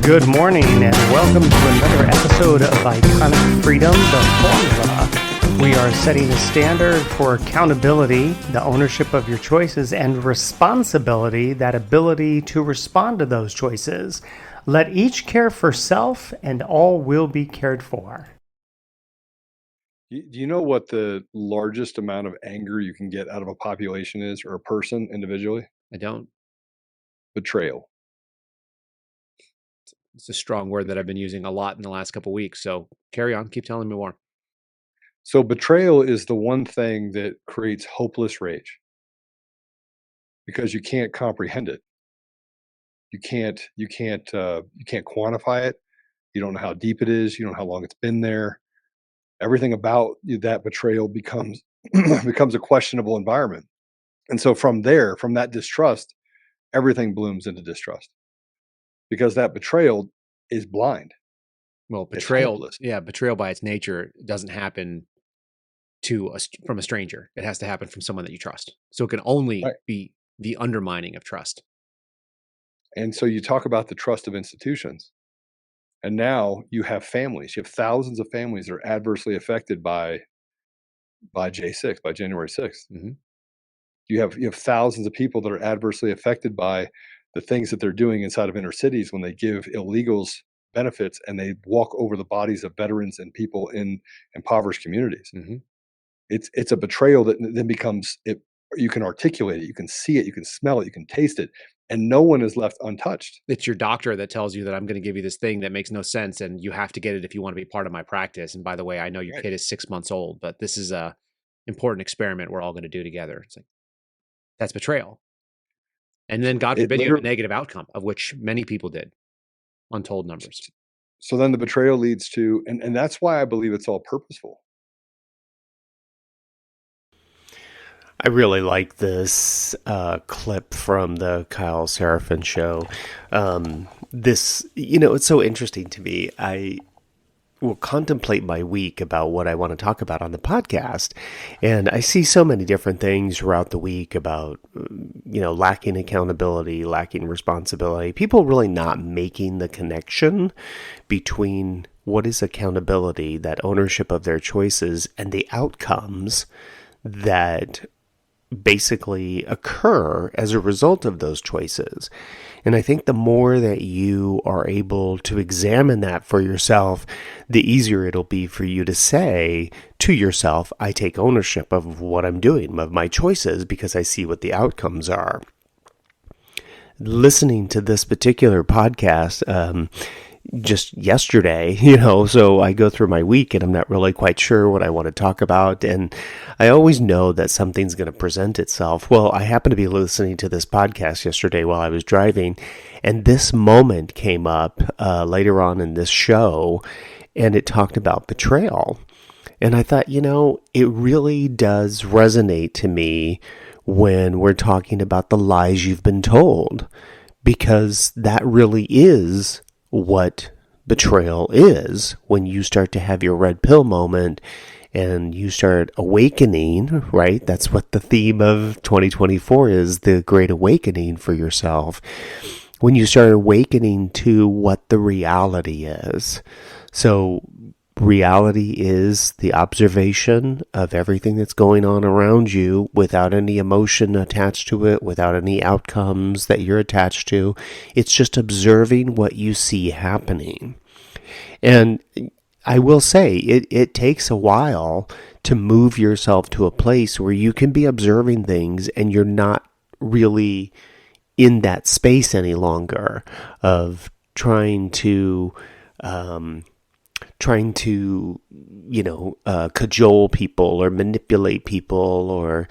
Good morning and welcome to another episode of Iconic Freedom, the formula. We are setting a standard for accountability, the ownership of your choices, and responsibility, that ability to respond to those choices. Let each care for self and all will be cared for. Do you know what the largest amount of anger you can get out of a population is, or a person individually? I don't. Betrayal. It's a strong word that I've been using a lot in the last couple of weeks. So carry on. Keep telling me more. So betrayal is the one thing that creates hopeless rage because you can't comprehend it. You can't quantify it. You don't know how deep it is. You don't know how long it's been there. Everything about that betrayal becomes becomes a questionable environment. And so from there, from that distrust, everything blooms into distrust because that betrayal is blind. Well, It's betrayal, hopeless. betrayal by its nature doesn't happen from a stranger. It has to happen from someone that you trust. So it can only Right. be the undermining of trust. And so you talk about the trust of institutions. And now you have families. You have thousands of families that are adversely affected by J6, by January 6th. hmm You have thousands of people that are adversely affected by the things that they're doing inside of inner cities when they give illegals benefits and they walk over the bodies of veterans and people in impoverished communities. hmm It's a betrayal that then becomes it. You can articulate it, you can see it, you can smell it, you can taste it, and no one is left untouched. It's your doctor that tells you that I'm going to give you this thing that makes no sense and you have to get it if you want to be part of my practice. And by the way, I know your Right. kid is 6 months old, but this is a important experiment we're all going to do together. It's like, that's betrayal. And then God It forbid you have a literally negative outcome, of which many people did. Untold numbers. So then the betrayal leads to and that's why I believe it's all purposeful. I really like this clip from the Kyle Seraphin show. It's so interesting to me. I will contemplate my week about what I want to talk about on the podcast. And I see so many different things throughout the week about, lacking accountability, lacking responsibility, people really not making the connection between what is accountability, that ownership of their choices, and the outcomes that basically occur as a result of those choices. And I think the more that you are able to examine that for yourself, the easier it'll be for you to say to yourself, I take ownership of what I'm doing, of my choices, because I see what the outcomes are. Listening to this particular podcast, just yesterday, so I go through my week and I'm not really quite sure what I want to talk about. And I always know that something's going to present itself. Well, I happened to be listening to this podcast yesterday while I was driving, and this moment came up later on in this show, and it talked about betrayal. And I thought, it really does resonate to me when we're talking about the lies you've been told, because that really is what betrayal is when you start to have your red pill moment and you start awakening, right? That's what the theme of 2024 is, the great awakening for yourself. When you start awakening to what the reality is. So reality is the observation of everything that's going on around you without any emotion attached to it, without any outcomes that you're attached to. It's just observing what you see happening. And I will say, it takes a while to move yourself to a place where you can be observing things and you're not really in that space any longer of trying to cajole people or manipulate people or,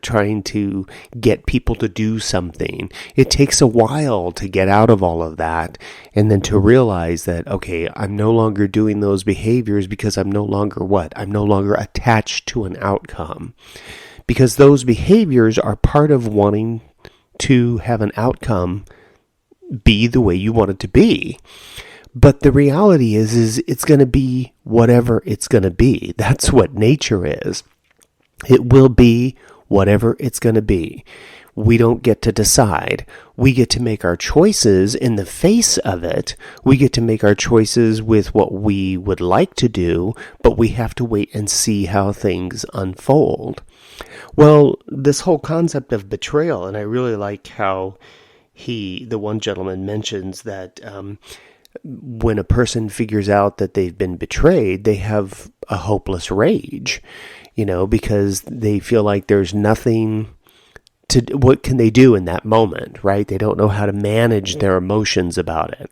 trying to get people to do something. It takes a while to get out of all of that and then to realize that, okay, I'm no longer doing those behaviors because I'm no longer what? I'm no longer attached to an outcome. Because those behaviors are part of wanting to have an outcome be the way you want it to be. But the reality is it's going to be whatever it's going to be. That's what nature is. It will be whatever it's going to be. we don't get to decide. We get to make our choices in the face of it. We get to make our choices with what we would like to do, but we have to wait and see how things unfold. Well, this whole concept of betrayal, and I really like how the one gentleman mentions that when a person figures out that they've been betrayed, they have a hopeless rage, because they feel like there's nothing what can they do in that moment, right? They don't know how to manage their emotions about it.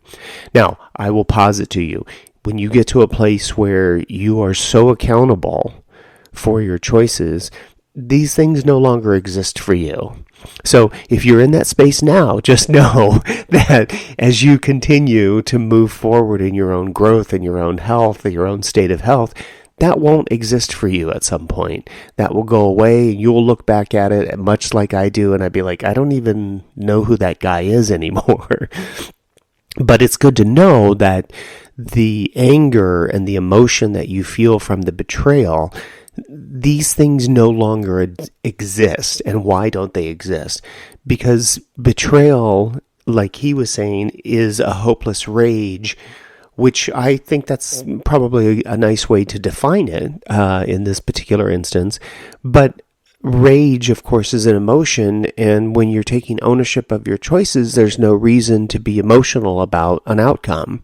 Now, I will posit to you, when you get to a place where you are so accountable for your choices, these things no longer exist for you. So if you're in that space now, just know that as you continue to move forward in your own growth and your own health, your own state of health, that won't exist for you at some point. That will go away. You'll look back at it much like I do, and I'd be like, I don't even know who that guy is anymore. But it's good to know that the anger and the emotion that you feel from the betrayal, these things no longer exist. And why don't they exist? Because betrayal, like he was saying, is a hopeless rage, which I think that's probably a nice way to define it in this particular instance. But rage, of course, is an emotion, and when you're taking ownership of your choices, there's no reason to be emotional about an outcome.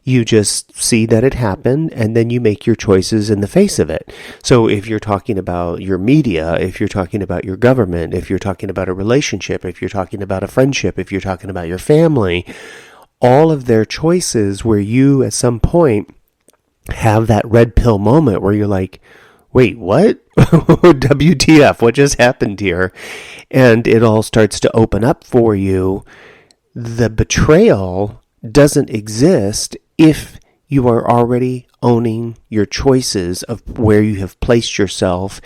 You just see that it happened, and then you make your choices in the face of it. So if you're talking about your media, if you're talking about your government, if you're talking about a relationship, if you're talking about a friendship, if you're talking about your family, all of their choices where you at some point have that red pill moment where you're like, wait, what? WTF, what just happened here? And it all starts to open up for you. The betrayal doesn't exist if you are already owning your choices of where you have placed yourself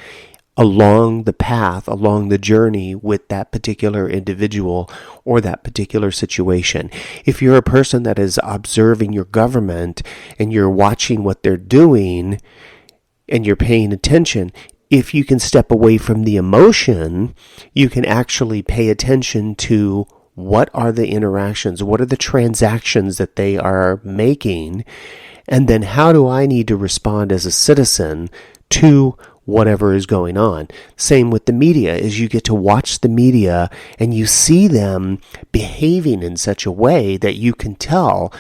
along the path, along the journey with that particular individual or that particular situation. If you're a person that is observing your government and you're watching what they're doing and you're paying attention, if you can step away from the emotion, you can actually pay attention to what are the interactions, what are the transactions that they are making, and then how do I need to respond as a citizen to whatever is going on. Same with the media, is you get to watch the media and you see them behaving in such a way that you can tell,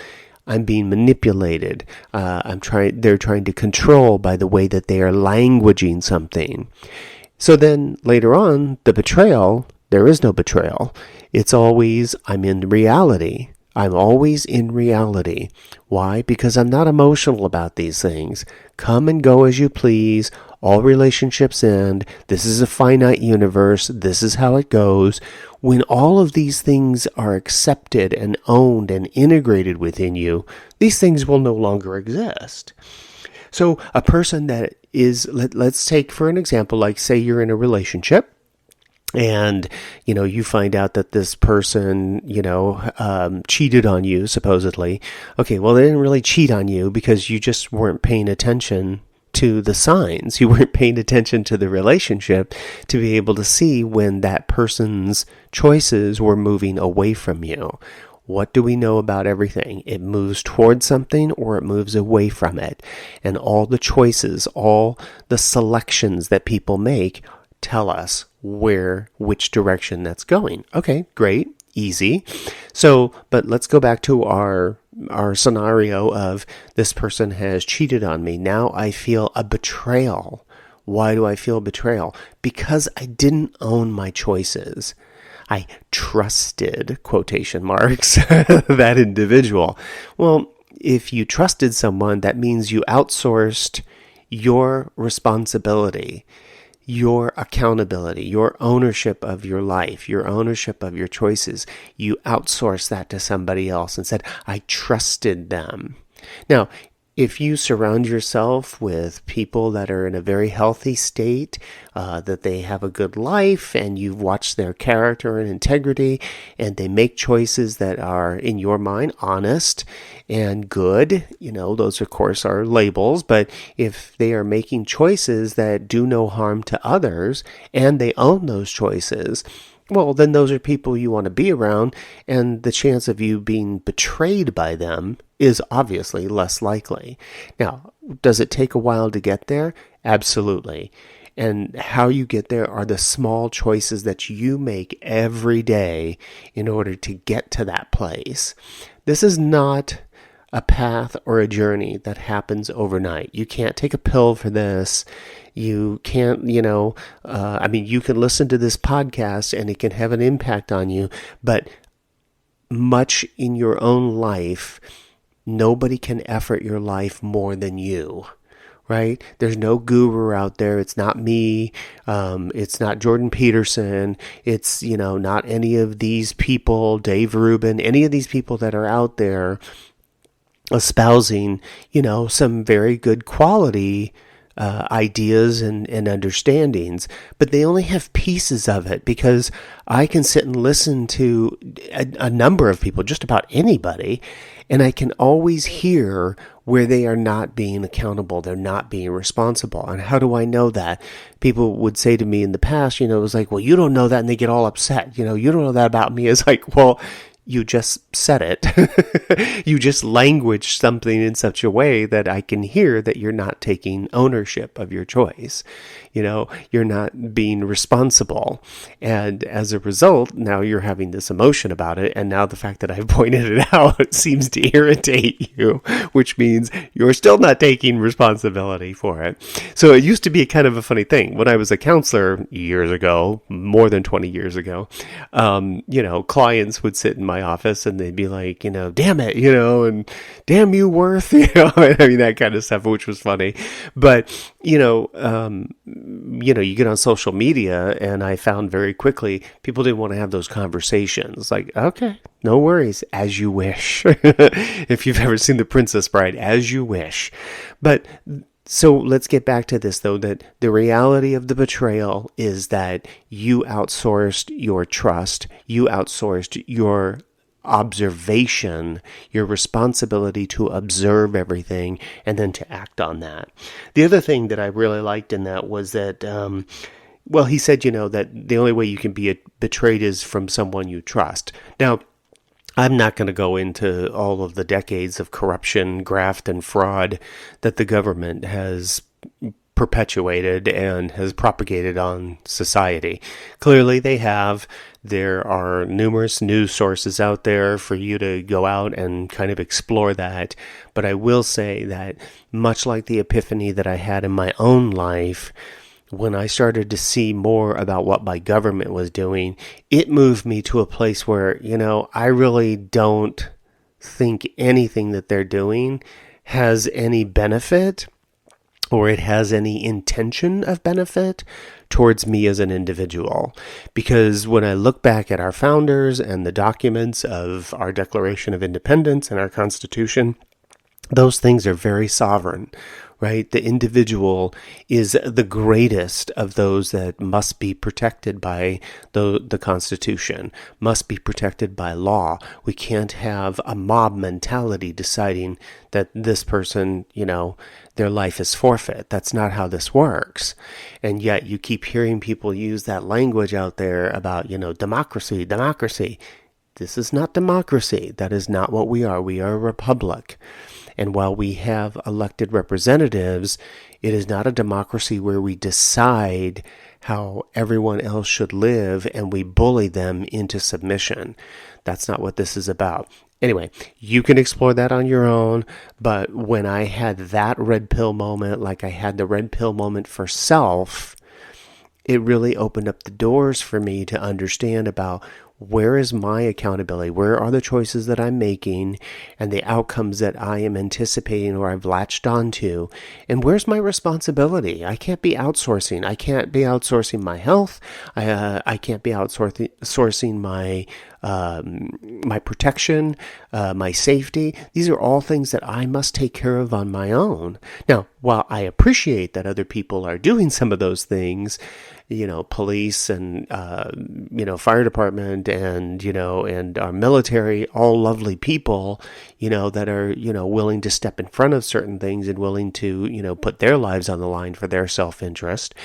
I'm being manipulated. They're trying to control by the way that they are languaging something. So then later on, the betrayal, there is no betrayal. It's always, I'm in reality. I'm always in reality. Why? Because I'm not emotional about these things. Come and go as you please. All relationships end. This is a finite universe. This is how it goes. When all of these things are accepted and owned and integrated within you, these things will no longer exist. So a person that is, let's take for an example, like say you're in a relationship, and, you find out that this person, cheated on you, supposedly. Okay, well, they didn't really cheat on you because you just weren't paying attention to the signs. You weren't paying attention to the relationship to be able to see when that person's choices were moving away from you. What do we know about everything? It moves towards something or it moves away from it. And all the choices, all the selections that people make tell us which direction that's going. Okay, great, easy. So, but let's go back to our scenario of this person has cheated on me. Now I feel a betrayal. Why do I feel betrayal? Because I didn't own my choices. I trusted, quotation marks, that individual. Well, if you trusted someone, that means you outsourced your responsibility, your accountability, your ownership of your life, your ownership of your choices. You outsourced that to somebody else and said, I trusted them. Now, if you surround yourself with people that are in a very healthy state, that they have a good life, and you've watched their character and integrity, and they make choices that are, in your mind, honest and good, those of course are labels, but if they are making choices that do no harm to others, and they own those choices, well, then those are people you want to be around, and the chance of you being betrayed by them is obviously less likely. Now, does it take a while to get there? Absolutely. And how you get there are the small choices that you make every day in order to get to that place. This is not a path or a journey that happens overnight. You can't take a pill for this. You can't, you can listen to this podcast and it can have an impact on you, but much in your own life, nobody can effort your life more than you. Right? There's no guru out there. It's not me. It's not Jordan Peterson. It's, not any of these people, Dave Rubin, any of these people that are out there espousing, some very good quality ideas and understandings, but they only have pieces of it, because I can sit and listen to a number of people, just about anybody, and I can always hear where they are not being accountable, they're not being responsible. And how do I know that? People would say to me in the past, it was like, well, you don't know that, and they get all upset. You don't know that about me. It's like, well, you just said it. You just language something in such a way that I can hear that you're not taking ownership of your choice. You're not being responsible. And as a result, now you're having this emotion about it. And now the fact that I've pointed it out seems to irritate you, which means you're still not taking responsibility for it. So it used to be kind of a funny thing. When I was a counselor years ago, more than 20 years ago, clients would sit in my office and they'd be like, damn it, and damn you, Worth, that kind of stuff, which was funny. But, you get on social media, and I found very quickly people didn't want to have those conversations. Like, okay, no worries, as you wish. If you've ever seen The Princess Bride, as you wish. But so let's get back to this, though, that the reality of the betrayal is that you outsourced your trust, you outsourced your observation, your responsibility to observe everything and then to act on that. The other thing that I really liked in that was that, he said, that the only way you can be betrayed is from someone you trust. Now, I'm not going to go into all of the decades of corruption, graft, and fraud that the government has perpetuated and has propagated on society. Clearly they have. There are numerous news sources out there for you to go out and kind of explore that. But I will say that much like the epiphany that I had in my own life, when I started to see more about what my government was doing, it moved me to a place where, I really don't think anything that they're doing has any benefit, or it has any intention of benefit towards me as an individual. Because when I look back at our founders and the documents of our Declaration of Independence and our Constitution, those things are very sovereign, right? The individual is the greatest of those that must be protected by the Constitution, must be protected by law. We can't have a mob mentality deciding that this person, their life is forfeit. That's not how this works. And yet you keep hearing people use that language out there about, democracy. This is not democracy. That is not what we are. We are a republic. And while we have elected representatives, it is not a democracy where we decide how everyone else should live and we bully them into submission. That's not what this is about. Anyway, you can explore that on your own, but when I had that red pill moment, like I had the red pill moment for self, it really opened up the doors for me to understand about where is my accountability? Where are the choices that I'm making and the outcomes that I am anticipating or I've latched onto? And where's my responsibility? I can't be outsourcing. I can't be outsourcing my health. I can't be outsourcing my protection, my safety. These are all things that I must take care of on my own. Now, while I appreciate that other people are doing some of those things, police and, fire department and our military, all lovely people, that are, willing to step in front of certain things and willing to, put their lives on the line for their self-interest.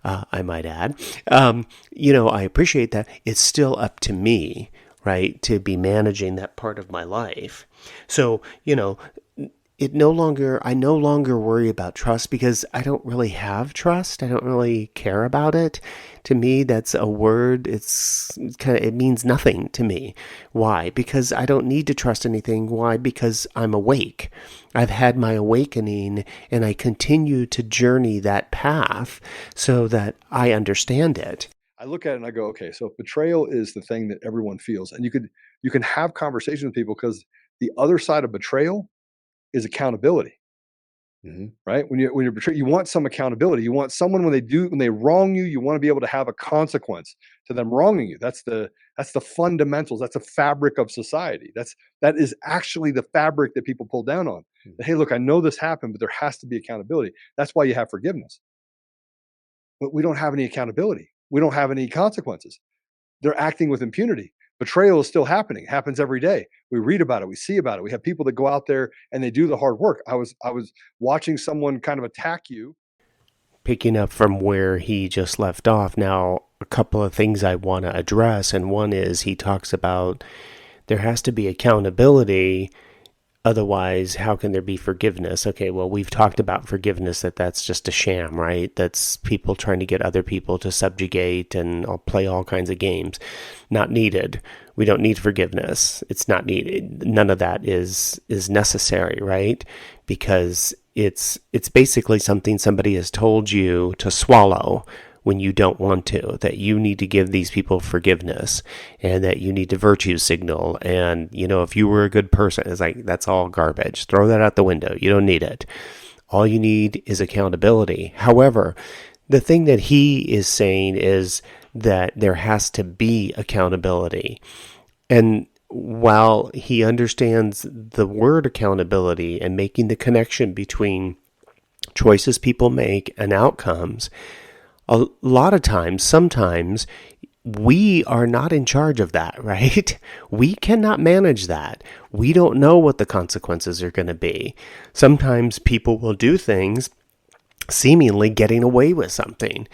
I might add. I appreciate that. It's still up to me, right, to be managing that part of my life. So, I no longer worry about trust because I don't really have trust. I don't really care about it. To me, that's a word. It means nothing to me. Why? Because I don't need to trust anything. Why? Because I'm awake. I've had my awakening and I continue to journey that path so that I understand it. I look at it and I go, okay, so if betrayal is the thing that everyone feels, and you can have conversations with people because the other side of betrayal is accountability. Right? When you're betrayed, you want some accountability. You want someone when they wrong you, you want to be able to have a consequence to them wronging you. That's the fundamentals. That's a fabric of society. That is actually the fabric that people pull down on. Hey, look, I know this happened, but there has to be accountability. That's why you have forgiveness. But we don't have any accountability. We don't have any consequences. They're acting with impunity. Betrayal is still happening. It happens every day. We read about it. We see about it. We have people that go out there and they do the hard work. I was watching someone kind of attack you. Picking up from where he just left off, now a couple of things I want to address, and one is he talks about there has to be accountability. Otherwise, how can there be forgiveness? Okay, well, we've talked about forgiveness, that's just a sham, right? That's people trying to get other people to subjugate and play all kinds of games. Not needed. We don't need forgiveness. It's not needed. None of that is necessary, right? Because it's basically something somebody has told you to swallow when you don't want to, that you need to give these people forgiveness and that you need to virtue signal. And, if you were a good person, it's like, that's all garbage. Throw that out the window. You don't need it. All you need is accountability. However, the thing that he is saying is that there has to be accountability. And while he understands the word accountability and making the connection between choices people make and outcomes, a lot of times, sometimes, we are not in charge of that, right? We cannot manage that. We don't know what the consequences are going to be. Sometimes people will do things seemingly getting away with something.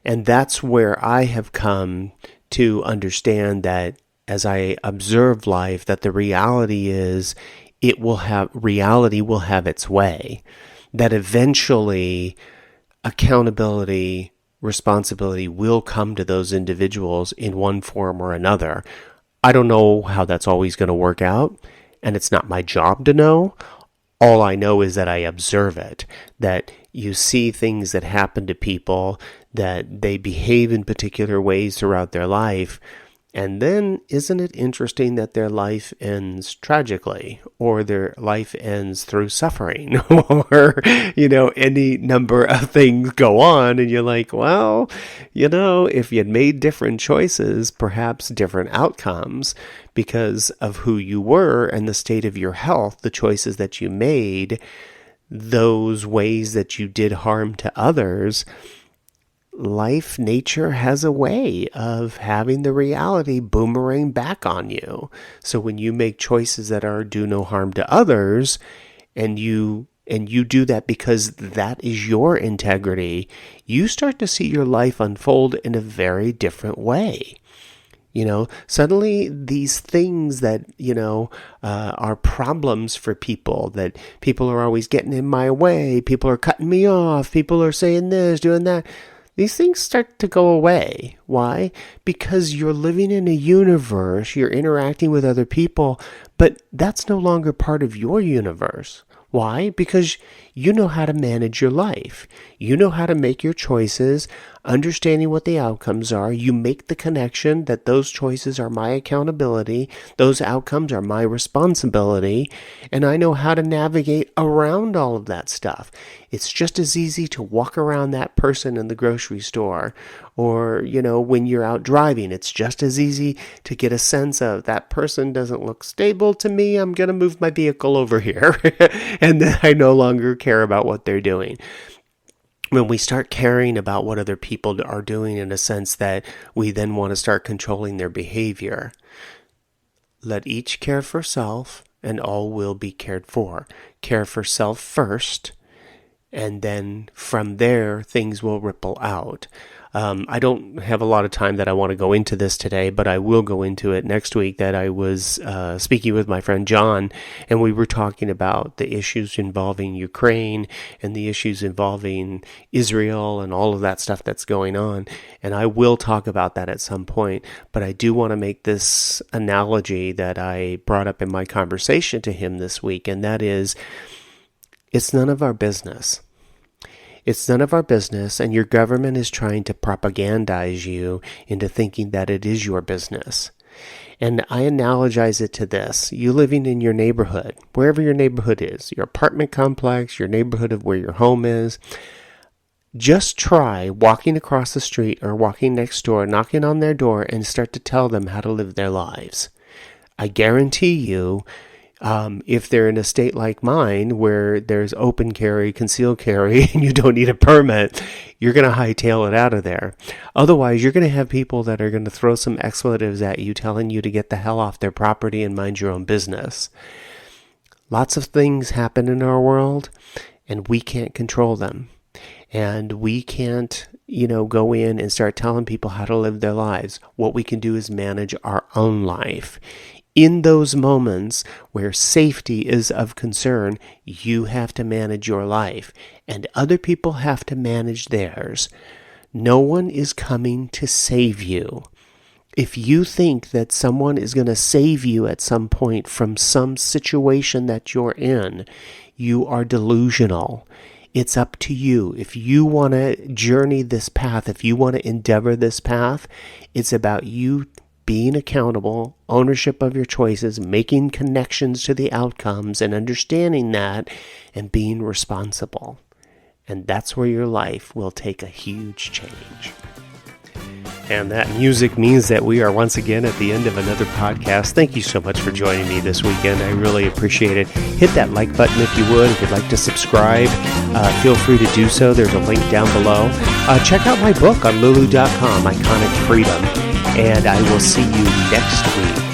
And that's where I have come to understand that as I observe life, that the reality is reality will have its way. That eventually accountability, responsibility will come to those individuals in one form or another. I don't know how that's always going to work out, and it's not my job to know. All I know is that I observe it, that you see things that happen to people, that they behave in particular ways throughout their life. And then, isn't it interesting that their life ends tragically, or their life ends through suffering, or, any number of things go on, and you're like, well, if you'd made different choices, perhaps different outcomes, because of who you were and the state of your health, the choices that you made, those ways that you did harm to others. Nature has a way of having the reality boomerang back on you. So when you make choices that do no harm to others, and you do that because that is your integrity, you start to see your life unfold in a very different way. Suddenly these things that, are problems for people, that people are always getting in my way, people are cutting me off, people are saying this, doing that, these things start to go away. Why? Because you're living in a universe, you're interacting with other people, but that's no longer part of your universe. Why? Because you know how to manage your life. You know how to make your choices, understanding what the outcomes are. You make the connection that those choices are my accountability, those outcomes are my responsibility, and I know how to navigate around all of that stuff. It's just as easy to walk around that person in the grocery store, or, when you're out driving, it's just as easy to get a sense of that person doesn't look stable to me, I'm going to move my vehicle over here, and then I no longer care about what they're doing. When we start caring about what other people are doing, in a sense that we then want to start controlling their behavior. Let each care for self, and all will be cared for. Care for self first, and then from there, things will ripple out. I don't have a lot of time that I want to go into this today, but I will go into it next week. That I was speaking with my friend John, and we were talking about the issues involving Ukraine and the issues involving Israel and all of that stuff that's going on. And I will talk about that at some point, but I do want to make this analogy that I brought up in my conversation to him this week, and that is, it's none of our business. It's none of our business, and your government is trying to propagandize you into thinking that it is your business. And I analogize it to this. You living in your neighborhood, wherever your neighborhood is, your apartment complex, your neighborhood of where your home is, just try walking across the street or walking next door, knocking on their door, and start to tell them how to live their lives. I guarantee you, if they're in a state like mine where there's open carry, concealed carry, and you don't need a permit, you're going to hightail it out of there. Otherwise, you're going to have people that are going to throw some expletives at you, telling you to get the hell off their property and mind your own business. Lots of things happen in our world, and we can't control them. And we can't, go in and start telling people how to live their lives. What we can do is manage our own life. In those moments where safety is of concern, you have to manage your life, and other people have to manage theirs. No one is coming to save you. If you think that someone is going to save you at some point from some situation that you're in, you are delusional. It's up to you. If you want to journey this path, if you want to endeavor this path, it's about you being accountable, ownership of your choices, making connections to the outcomes, and understanding that, and being responsible. And that's where your life will take a huge change. And that music means that we are once again at the end of another podcast. Thank you so much for joining me this weekend. I really appreciate it. Hit that like button if you would. If you'd like to subscribe, feel free to do so. There's a link down below. Check out my book on lulu.com, Iconic Freedom. And I will see you next week.